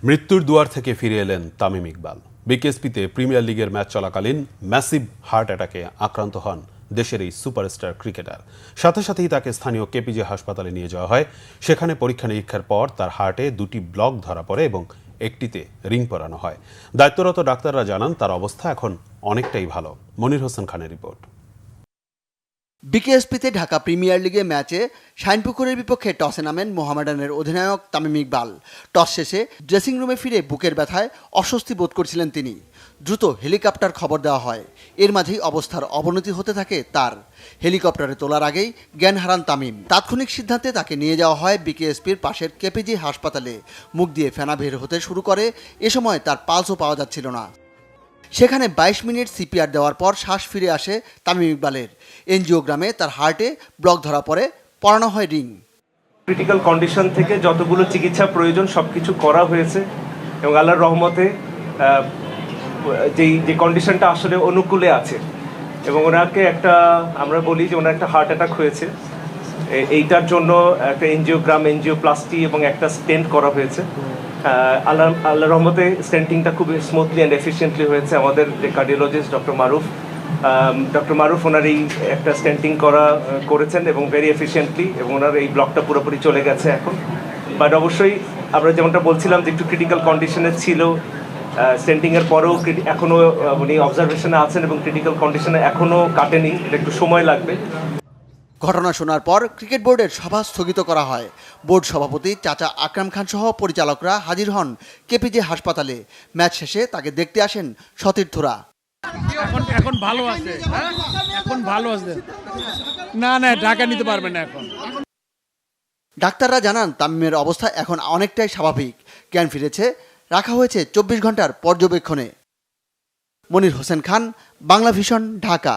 মৃত্যুর দুয়ার থেকে ফিরে এলেন তামিম ইকবাল। বিকেএসপিতে প্রিমিয়ার লিগের ম্যাচ চলাকালীন ম্যাসিভ হার্ট অ্যাটাকে আক্রান্ত হন দেশের এই সুপারস্টার ক্রিকেটার। সাথে সাথেই তাকে স্থানীয় কেপিজে হাসপাতালে নিয়ে যাওয়া হয়। সেখানে পরীক্ষা নিরীক্ষার পর তার হার্টে 2টি ব্লক ধরা পড়ে এবং একটিতে রিং পরানো হয়। দায়িত্বরত ডাক্তাররা জানান তার অবস্থা এখন অনেকটাই ভালো। মনির হোসেন খানের রিপোর্ট। বিকেএসপিতে ঢাকা প্রিমিয়ার লিগে ম্যাচে শাইনপুকুরের বিপক্ষে টসে নামেন মোহামেডানের অধিনায়ক তামিম ইকবাল। টস শেষে ড্রেসিং রুমে ফিরে বুকের ব্যথায় অস্বস্তি বোধ করছিলেন তিনি। দ্রুত হেলিকপ্টার খবর দেওয়া হয়। এর মাঝেই অবস্থার অবনতি হতে থাকে তার। হেলিকপ্টারে তোলার আগেই জ্ঞান হারান তামিম। তাৎক্ষণিক সিদ্ধান্তে তাকে নিয়ে যাওয়া হয় বিকেএসপির পাশের কেপিজি হাসপাতালে। মুখ দিয়ে ফেনা বের হতে শুরু করে। এ সময় তার পালসও পাওয়া যাচ্ছিল না। সেখানে 22 মিনিট সিপিআর দেওয়ার পর শ্বাস ফিরে আসে তামিম ইকবালের। এনজিওগ্রামে তার হার্টে ব্লক ধরা পড়ে, পরানো হয় রিং। ক্রিটিক্যাল কন্ডিশন থেকে যতগুলো চিকিৎসা প্রয়োজন সবকিছু করা হয়েছে এবং আল্লাহর রহমতে যে কন্ডিশনটা আসলে অনুকূলে আছে এবং ওনাকে আমরা বলি যে ওনার একটা হার্ট অ্যাটাক হয়েছে। এইটার জন্য একটা এনজিওপ্লাস্টি এবং একটা স্টেন্ট করা হয়েছে। আল্লাহর রহমতে স্টেন্টিংটা খুব স্মুথলি অ্যান্ড এফিশিয়েন্টলি হয়েছে। আমাদের যে কার্ডিওলজিস্ট ডক্টর মারুফ ওনার এই একটা স্টেন্টিং করেছেন এবং ভেরি এফিশিয়েন্টলি, এবং ওনার এই ব্লকটা পুরোপুরি চলে গেছে এখন। বাট অবশ্যই আমরা যেমনটা বলছিলাম যে একটু ক্রিটিক্যাল কন্ডিশনে ছিল। স্টেন্টিংয়ের পরেও এখনও উনি অবজারভেশনে আছেন এবং ক্রিটিক্যাল কন্ডিশনে এখনও কাটেনি, এটা একটু সময় লাগবে। ঘটনা শোনার পর ক্রিকেট বোর্ডের সভা স্থগিত করা হয়। বোর্ড সভাপতি চাচা আকরাম খান সহ পরিচালকরা হাজির হন কেপিজে হাসপাতালে। ম্যাচ শেষে তাকে দেখতে আসেন সতীর্থরা। এখন ভালো আছে, এখন ভালো আছে। না ঢাকা নিতে পারবে না এখন। ডাক্তাররা জানান তামিমের অবস্থা এখন অনেকটাই স্বাভাবিক। জ্ঞান ফিরেছে, রাখা হয়েছে 24 ঘন্টার পর্যবেক্ষণে। মনির হোসেন খান, বাংলা ভিশন, ঢাকা।